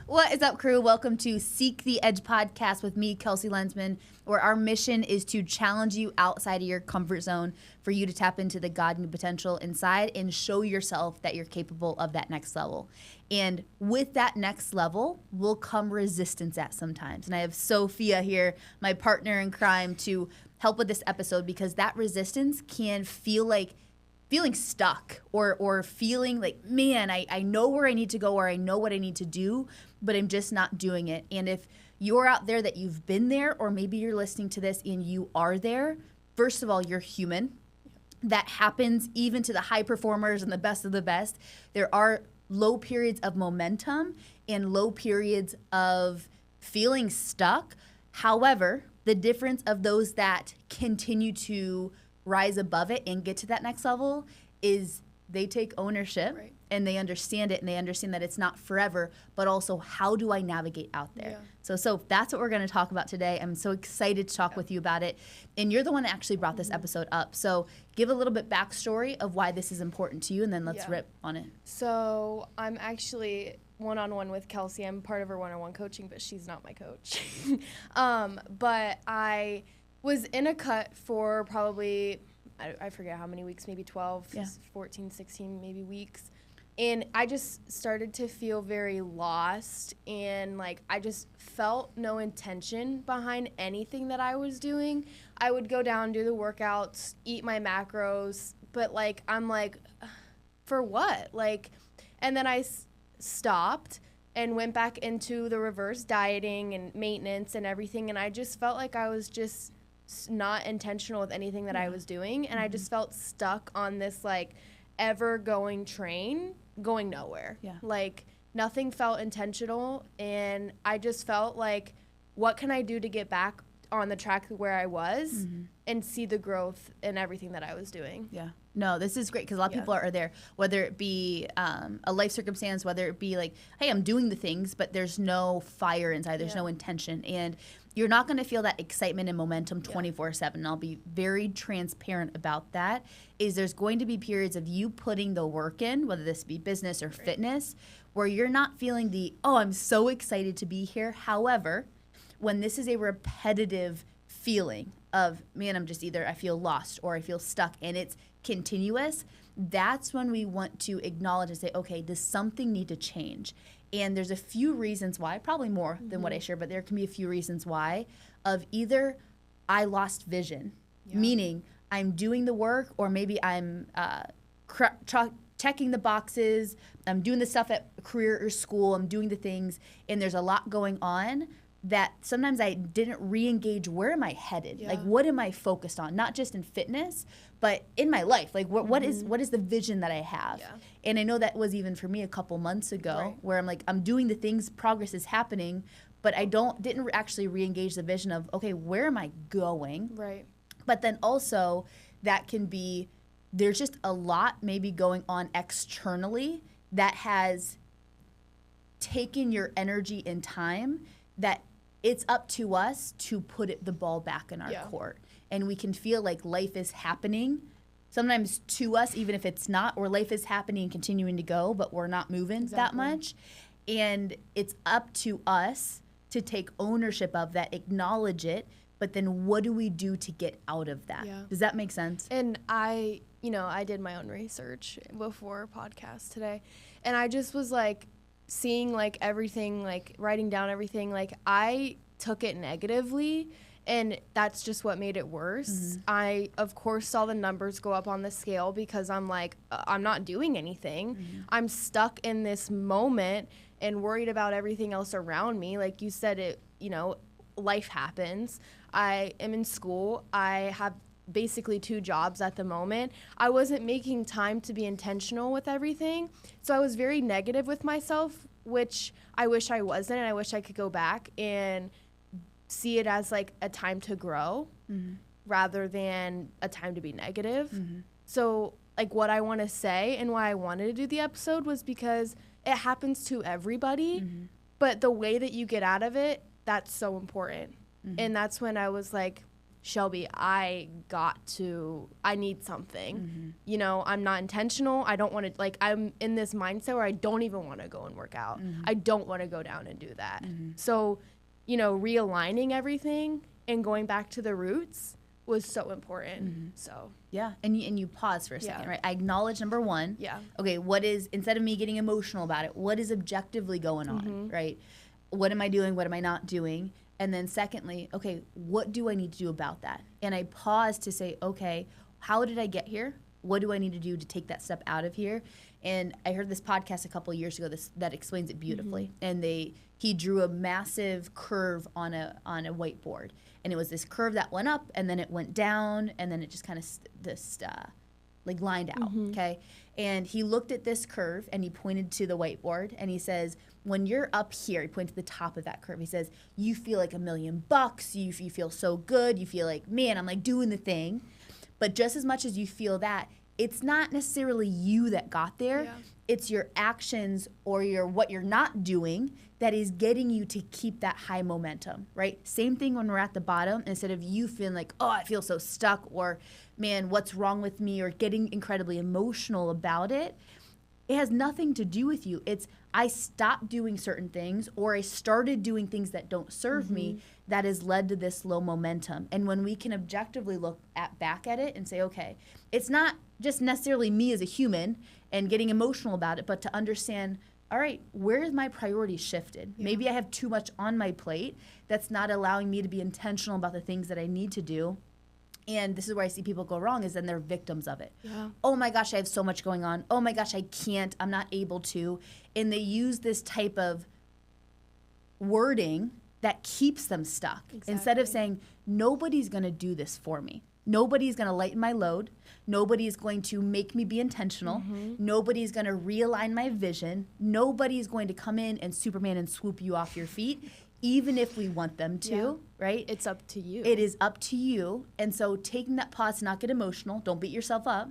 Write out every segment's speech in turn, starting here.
What is up, crew? Welcome to Seek the Edge podcast with me, Kelsey Lensman, where our mission is to challenge you outside of your comfort zone for you to tap into the God and potential inside and show yourself that you're capable of that next level. And with that next level will come resistance at sometimes. And I have Sophia here, my partner in crime, to help with this episode because that resistance can feel like feeling stuck or feeling like, man, I know where I need to go or I know what I need to do, but I'm just not doing it. And if you're out there that you've been there, or maybe you're listening to this and you are there, first of all, you're human. That happens even to the high performers and the best of the best. There are low periods of momentum and low periods of feeling stuck. However, the difference of those that continue to rise above it and get to that next level is they take ownership, right, and they understand it, and they understand that it's not forever, but also how do I navigate out there? Yeah. So that's what we're going to talk about today. I'm so excited to talk with you about it. And you're the one that actually brought this episode up. So give a little bit backstory of why this is important to you, and then let's rip on it. So I'm actually one-on-one with Kelsey. I'm part of her one-on-one coaching, but she's not my coach. But I was in a cut for probably, I forget how many weeks, maybe 12, 14, 16 maybe weeks. And I just started to feel very lost, and like I just felt no intention behind anything that I was doing. I would go down, do the workouts, eat my macros, but like I'm like, for what? Like, and then I stopped and went back into the reverse dieting and maintenance and everything, and I just felt like I was just not intentional with anything that I was doing, and I just felt stuck on this like ever going train going nowhere. Like nothing felt intentional, and I just felt like, what can I do to get back on the track where I was and see the growth in everything that I was doing? No, this is great because a lot of people are there, whether it be a life circumstance, whether it be like, hey, I'm doing the things, but there's no fire inside, there's no intention. And you're not going to feel that excitement and momentum 24/7. And I'll be very transparent about that, is there's going to be periods of you putting the work in, whether this be business or fitness, where you're not feeling the, oh, I'm so excited to be here. However, when this is a repetitive feeling of, man, I'm just either I feel lost or I feel stuck, and it's continuous, that's when we want to acknowledge and say, okay, does something need to change? And there's a few reasons why, probably more than what I share, but there can be a few reasons why, of either I lost vision, meaning I'm doing the work, or maybe I'm checking the boxes, I'm doing the stuff at career or school, I'm doing the things, and there's a lot going on that sometimes I didn't re-engage. Where am I headed? Like, what am I focused on? Not just in fitness, but in my life. Like, what is the vision that I have? And I know that was even for me a couple months ago, where I'm like, I'm doing the things, progress is happening, but I didn't actually re-engage the vision of, okay, where am I going? But then also that can be, there's just a lot maybe going on externally that has taken your energy and time, that it's up to us to put the ball back in our court. And we can feel like life is happening sometimes to us, even if it's not, or life is happening and continuing to go, but we're not moving that much. And it's up to us to take ownership of that, acknowledge it, but then what do we do to get out of that? Does that make sense? And I did my own research before podcast today, and I just was like, seeing like everything, like writing down everything, like I took it negatively, and that's just what made it worse. I of course saw the numbers go up on the scale because I'm like, I'm not doing anything. I'm stuck in this moment and worried about everything else around me. Like you said, life happens. I am in school. I have basically 2 jobs at the moment. I wasn't making time to be intentional with everything. So I was very negative with myself, which I wish I wasn't, and I wish I could go back and see it as like a time to grow rather than a time to be negative. So like what I want to say and why I wanted to do the episode was because it happens to everybody, but the way that you get out of it, that's so important. And that's when I was like, Shelby, I need something. You know, I'm not intentional. I don't want to, like, I'm in this mindset where I don't even want to go and work out. I don't want to go down and do that. So, you know, realigning everything and going back to the roots was so important. So yeah, and you pause for a second, right? I acknowledge number one. Yeah. Okay, what is, instead of me getting emotional about it, what is objectively going on, right? What am I doing? What am I not doing? And then secondly, okay, what do I need to do about that? And I pause to say, okay, how did I get here? What do I need to do to take that step out of here? And I heard this podcast a couple of years ago that explains it beautifully. And he drew a massive curve on a whiteboard, and it was this curve that went up, and then it went down, and then it just kind of like lined out. Okay, and he looked at this curve and he pointed to the whiteboard and he says, when you're up here, he pointed to the top of that curve. He says, you feel like $1,000,000. You feel so good. You feel like, man, I'm like doing the thing. But just as much as you feel that, it's not necessarily you that got there. Yeah. It's your actions or what you're not doing that is getting you to keep that high momentum, right? Same thing when we're at the bottom. Instead of you feeling like, oh, I feel so stuck, or man, what's wrong with me, or getting incredibly emotional about it, it has nothing to do with you. It's I stopped doing certain things, or I started doing things that don't serve me, that has led to this low momentum. And when we can objectively look back at it and say, okay, it's not just necessarily me as a human and getting emotional about it, but to understand, all right, where is my priority shifted? Yeah. Maybe I have too much on my plate that's not allowing me to be intentional about the things that I need to do. And this is where I see people go wrong, is then they're victims of it. Yeah. Oh my gosh, I have so much going on. Oh my gosh, I can't, I'm not able to. And they use this type of wording that keeps them stuck. Exactly. Instead of saying, nobody's gonna do this for me. Nobody's gonna lighten my load. Nobody's going to make me be intentional. Nobody's gonna realign my vision. Nobody's going to come in and Superman and swoop you off your feet, even if we want them to, right? It's up to you. It is up to you. And so taking that pause to not get emotional, don't beat yourself up,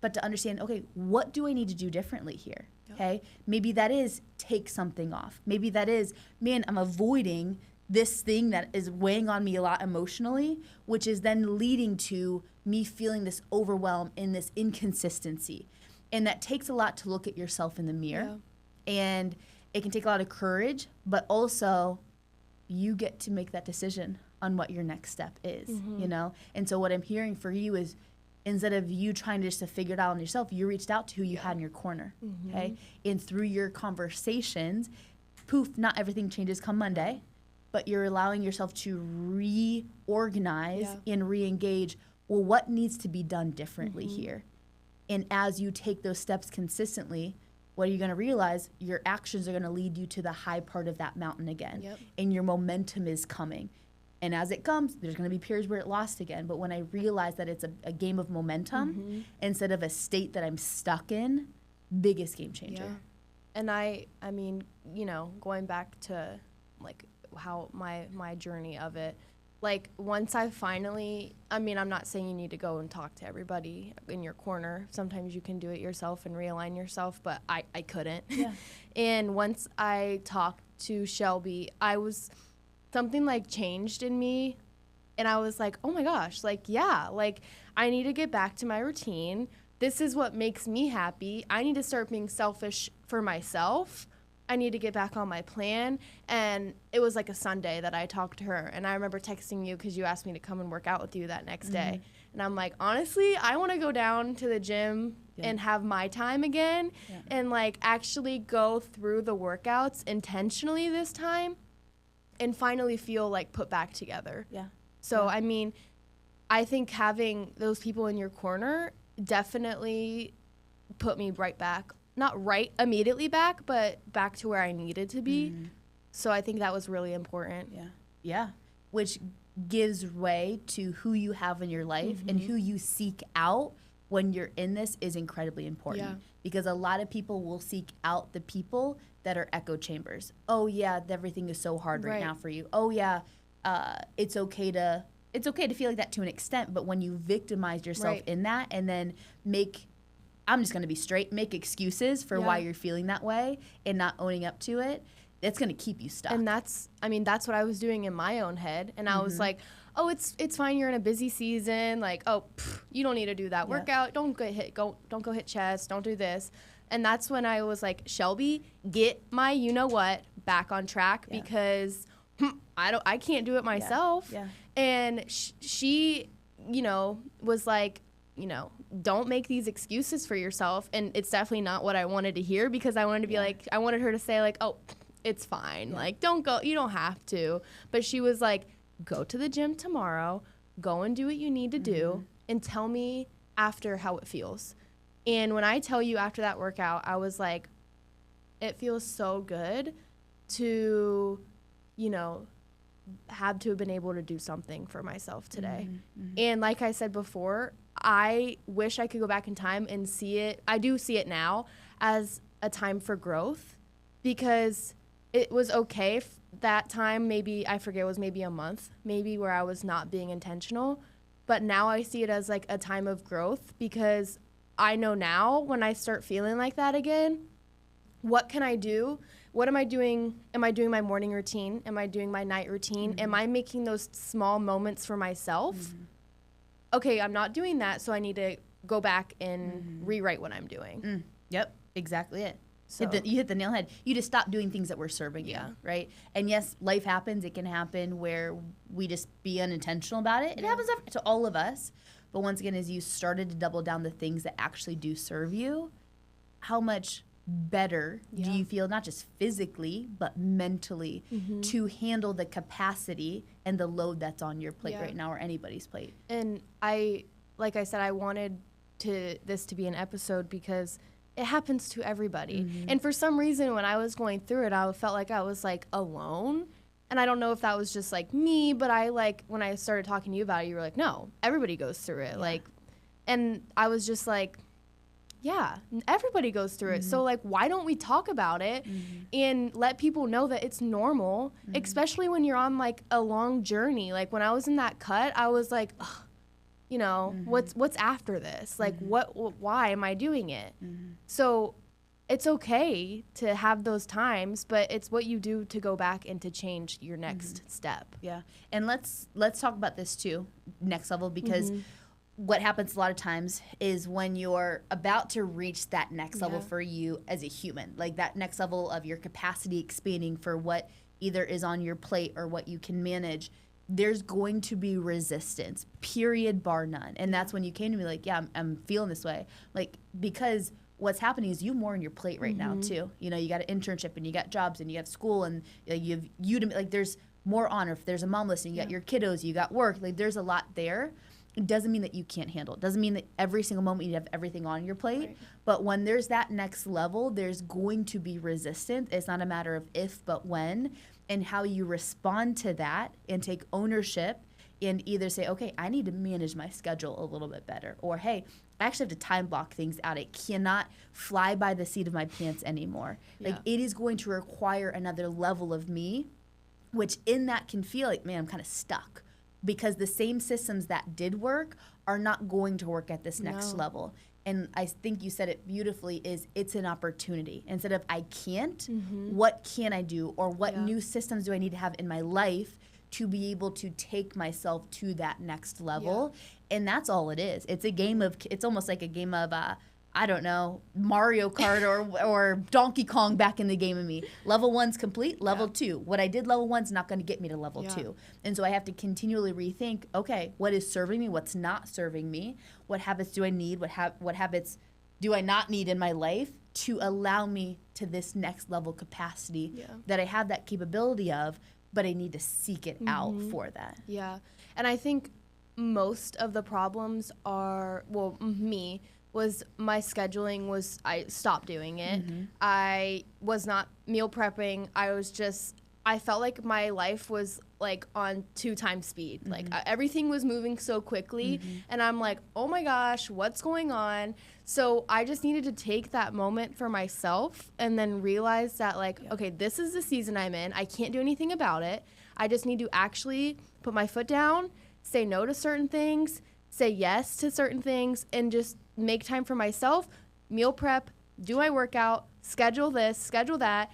but to understand, okay, what do I need to do differently here? Okay, maybe that is take something off. Maybe that is, man, I'm avoiding this thing that is weighing on me a lot emotionally, which is then leading to me feeling this overwhelm and this inconsistency. And that takes a lot to look at yourself in the mirror. Yeah. And it can take a lot of courage, but also you get to make that decision on what your next step is, you know? And so what I'm hearing for you is, instead of you trying just to figure it out on yourself, you reached out to who you had in your corner, okay? And through your conversations, poof, not everything changes come Monday, but you're allowing yourself to reorganize and re-engage, well, what needs to be done differently here? And as you take those steps consistently, what are you going to realize? Your actions are going to lead you to the high part of that mountain again. And your momentum is coming. And as it comes, there's going to be periods where it lost again. But when I realize that it's a game of momentum instead of a state that I'm stuck in, biggest game changer. Yeah. And I mean, you know, going back to like how my journey of it, like once I finally, I mean, I'm not saying you need to go and talk to everybody in your corner. Sometimes you can do it yourself and realign yourself, but I couldn't. Yeah. And once I talked to Shelby, something like changed in me, and I was like, oh my gosh, like, yeah, like I need to get back to my routine. This is what makes me happy. I need to start being selfish for myself. I need to get back on my plan. And it was like a Sunday that I talked to her, and I remember texting you because you asked me to come and work out with you that next day. And I'm like, honestly, I want to go down to the gym and have my time again and like actually go through the workouts intentionally this time and finally feel like put back together. Yeah. So, I mean, I think having those people in your corner definitely put me right back, not right immediately back, but back to where I needed to be. So I think that was really important. Yeah. Yeah. Which gives way to who you have in your life and who you seek out when you're in this is incredibly important. Yeah. Because a lot of people will seek out the people that are echo chambers. Oh yeah, everything is so hard right now for you. Oh yeah, it's okay to feel like that to an extent, but when you victimize yourself in that and then I'm just gonna be straight, make excuses for why you're feeling that way and not owning up to it, it's gonna keep you stuck. And that's what I was doing in my own head. And I was like, oh, it's fine. You're in a busy season. Like, oh, you don't need to do that workout. Don't go hit chest. Don't do this. And that's when I was like, Shelby, get my you-know-what back on track because I can't do it myself. Yeah. And she, was like, don't make these excuses for yourself. And it's definitely not what I wanted to hear because I wanted to be like, I wanted her to say like, oh, it's fine. Like, don't go, you don't have to. But she was like, go to the gym tomorrow, go and do what you need to do, and tell me after how it feels. And when I tell you after that workout, I was like, it feels so good to, have to have been able to do something for myself today. And like I said before, I wish I could go back in time and see it. I do see it now as a time for growth because it was okay that time, maybe, I forget, it was maybe a month, maybe where I was not being intentional. But now I see it as like a time of growth because I know now when I start feeling like that again, what can I do? What am I doing? Am I doing my morning routine? Am I doing my night routine? Am I making those small moments for myself? Okay, I'm not doing that, so I need to go back and rewrite what I'm doing. Yep, exactly it. So You hit the nail on the head. You just stop doing things that were serving you, right? And yes, life happens. It can happen where we just be unintentional about it. It happens to all of us. But once again, as you started to double down the things that actually do serve you, how much better do you feel, not just physically, but mentally, to handle the capacity and the load that's on your plate right now or anybody's plate? And like I said, I wanted this to be an episode because it happens to everybody. And for some reason, when I was going through it, I felt like I was like alone. And I don't know if that was just like me, but when I started talking to you about it, you were like, no, everybody goes through it. Like, and I was just like, yeah, everybody goes through it. So like, why don't we talk about it and let people know that it's normal, especially when you're on like a long journey. Like when I was in that cut, I was like, ugh, what's after this? Like why am I doing it? So it's okay to have those times, but it's what you do to go back and to change your next step. Yeah. And let's talk about this too, next level, because what happens a lot of times is when you're about to reach that next level for you as a human, like that next level of your capacity expanding for what either is on your plate or what you can manage, there's going to be resistance, period, bar none. And that's when you came to me like, yeah, I'm feeling this way. Like, because what's happening is you more on your plate right now too. You got an internship and you got jobs and you have school and you have Udemy. Like there's more on, or if there's a mom listening, you got your kiddos, you got work. Like there's a lot there. It doesn't mean that you can't handle it. Doesn't mean that every single moment you have everything on your plate. Right. But when there's that next level, there's going to be resistance. It's not a matter of if, but when, and how you respond to that and take ownership and either say, okay, I need to manage my schedule a little bit better, or hey, I actually have to time block things out. It cannot fly by the seat of my pants anymore. Like it is going to require another level of me, which in that can feel like, man, I'm kind of stuck. Because the same systems that did work are not going to work at this next level. And I think you said it beautifully, is it's an opportunity. Instead of I can't, what can I do? Or what new systems do I need to have in my life to be able to take myself to that next level? And that's all it is. It's a game of, it's almost like a game of, I don't know, Mario Kart or Donkey Kong back in the game of me. Level 1's complete, level 2. What I did level 1's not going to get me to level 2. And so I have to continually rethink, okay, what is serving me, what's not serving me, what habits do I need, what habits do I not need in my life to allow me to this next level capacity that I have that capability of, but I need to seek it out for that. Yeah, and I think most of the problems are, well, me, was my scheduling was, I stopped doing it. I was not meal prepping. I felt like my life was like on 2 times speed. Like everything was moving so quickly and I'm like, oh my gosh, what's going on? So I just needed to take that moment for myself and then realize that like, okay, this is the season I'm in. I can't do anything about it. I just need to actually put my foot down, say no to certain things, say yes to certain things, and just make time for myself, meal prep, do my workout, schedule this, schedule that,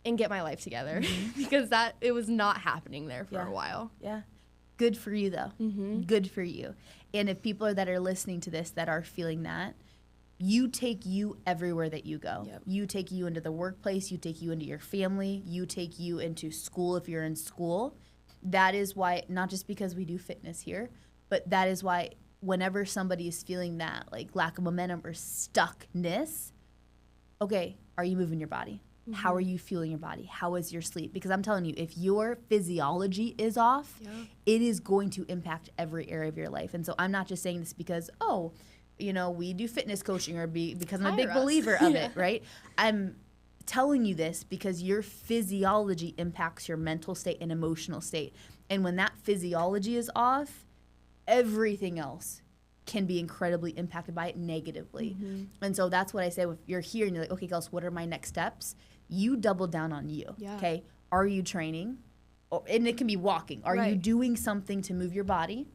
and get my life together because it was not happening there for a while. Yeah. Good for you, though. Good for you. And if people that are listening to this that are feeling that, you take you everywhere that you go. Yep. You take you into the workplace. You take you into your family. You take you into school if you're in school. That is why, not just because we do fitness here, but that is why whenever somebody is feeling that like lack of momentum or stuckness, okay, are you moving your body? How are you fueling your body? How is your sleep? Because I'm telling you, if your physiology is off, it is going to impact every area of your life. And so I'm not just saying this because, we do fitness coaching or because I'm a big believer of it, right? I'm telling you this because your physiology impacts your mental state and emotional state. And when that physiology is off, everything else can be incredibly impacted by it negatively. And so that's what I say. If you're here and you're like, okay, Kelsey, what are my next steps? You double down on you. Okay. Are you training? And it can be walking. Are you doing something to move your body?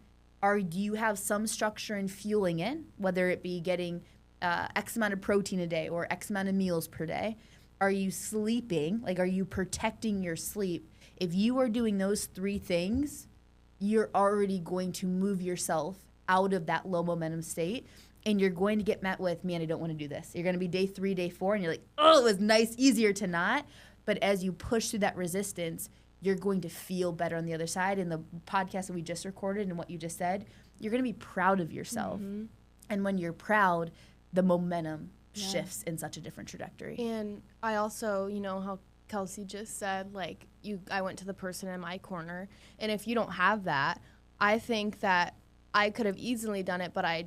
Do you have some structure in fueling it, whether it be getting X amount of protein a day or X amount of meals per day? Are you sleeping? Like, are you protecting your sleep? If you are doing those 3 things, you're already going to move yourself out of that low momentum state. And you're going to get met with, man, I don't want to do this. You're going to be day 3, day 4, and you're like, oh, it was nice, easier to not. But as you push through that resistance, you're going to feel better on the other side. And the podcast that we just recorded and what you just said, you're going to be proud of yourself. And when you're proud, the momentum shifts in such a different trajectory. And I also, how Kelsey just said, like, I went to the person in my corner. And if you don't have that, I think that I could have easily done it, but I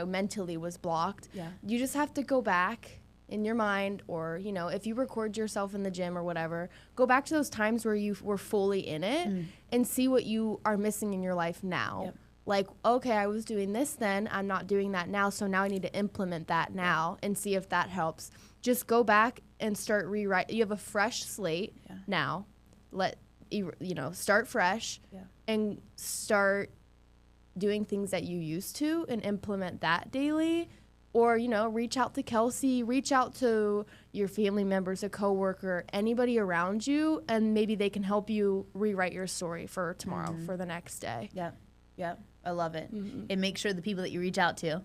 mentally was blocked. You just have to go back in your mind, or, if you record yourself in the gym or whatever, go back to those times where you were fully in it and see what you are missing in your life now. Like, okay, I was doing this then, I'm not doing that now, so now I need to implement that now and see if that helps. Just go back and start rewrite. You have a fresh slate now. Start fresh and start doing things that you used to and implement that daily. Or, reach out to Kelsey, reach out to your family members, a coworker, anybody around you, and maybe they can help you rewrite your story for tomorrow, for the next day. Yeah, I love it. And make sure the people that you reach out to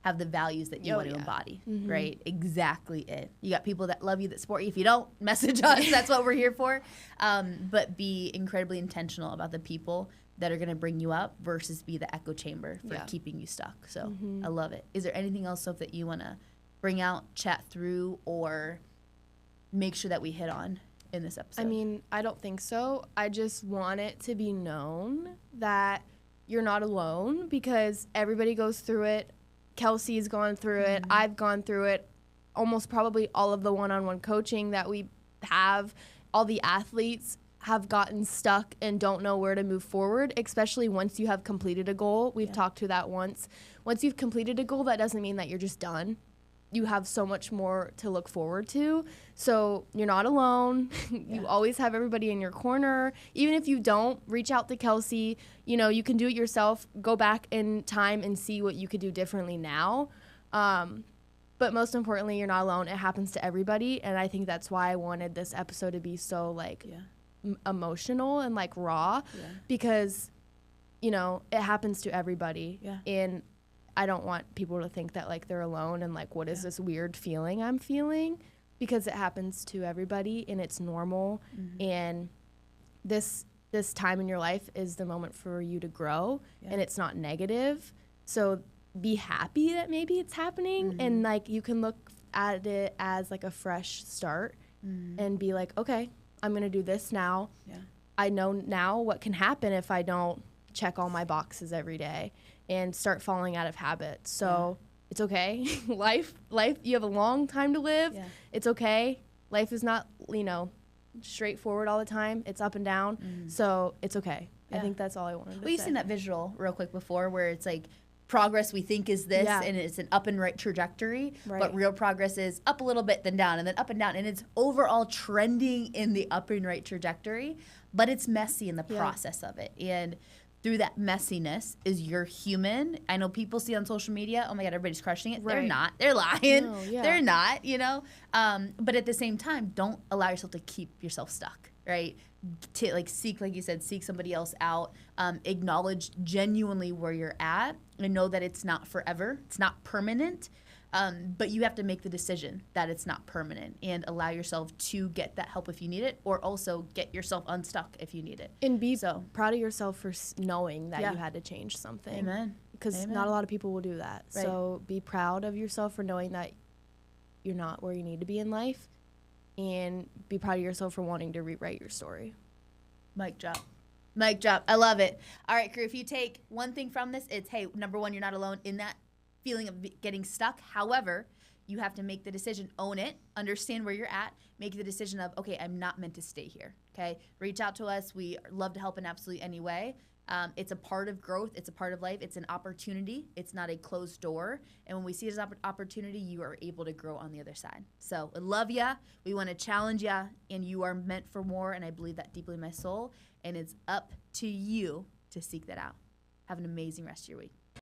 have the values that you want to embody, right? Exactly it. You got people that love you, that support you. If you don't, message us. That's what we're here for. But be incredibly intentional about the people that are going to bring you up versus be the echo chamber for keeping you stuck. So I love it. Is there anything else, Soph, that you want to bring out, chat through, or make sure that we hit on in this episode? I mean, I don't think so. I just want it to be known that you're not alone, because everybody goes through it. Kelsey's gone through it. I've gone through it. Almost probably all of the one-on-one coaching that we have, all the athletes have gotten stuck and don't know where to move forward, especially once you have completed a goal. We've talked to that once. Once you've completed a goal, that doesn't mean that you're just done. You have so much more to look forward to. So you're not alone. You always have everybody in your corner. Even if you don't, reach out to Kelsey. You can do it yourself. Go back in time and see what you could do differently now. But most importantly, you're not alone. It happens to everybody. And I think that's why I wanted this episode to be so emotional and raw, because it happens to everybody. And I don't want people to think that they're alone and what is this weird feeling I'm feeling, because it happens to everybody and it's normal. And this time in your life is the moment for you to grow, and it's not negative. So be happy that maybe it's happening, and you can look at it as a fresh start and be okay, I'm going to do this now. I know now what can happen if I don't check all my boxes every day and start falling out of habit. So it's okay. Life, you have a long time to live. It's okay. Life is not, straightforward all the time. It's up and down. So it's okay. I think that's all I wanted to say. You've seen that visual real quick before where it's progress we think is this, and it's an up and right trajectory, but real progress is up a little bit, then down, and then up and down, and it's overall trending in the up and right trajectory, but it's messy in the process of it. And through that messiness is you're human. I know people see on social media, oh my God, everybody's crushing it. They're not. They're lying. No, they're not, But at the same time, don't allow yourself to keep yourself stuck, right? like seek, like you said, seek somebody else out, acknowledge genuinely where you're at, and know that it's not forever, it's not permanent, but you have to make the decision that it's not permanent and allow yourself to get that help if you need it, or also get yourself unstuck if you need it. And be proud of yourself for knowing that you had to change something. Amen. Because not a lot of people will do that. Right. So be proud of yourself for knowing that you're not where you need to be in life, and be proud of yourself for wanting to rewrite your story. Mic drop. Mic drop. I love it. All right, crew, if you take one thing from this, it's, hey, number one, you're not alone in that feeling of getting stuck. However, you have to make the decision, own it, understand where you're at, make the decision of, okay, I'm not meant to stay here, okay? Reach out to us. We love to help in absolutely any way. It's a part of growth. It's a part of life. It's an opportunity. It's not a closed door. And when we see it as an opportunity, you are able to grow on the other side. So I love ya. We want to challenge ya, and you are meant for more, and I believe that deeply in my soul. And it's up to you to seek that out. Have an amazing rest of your week.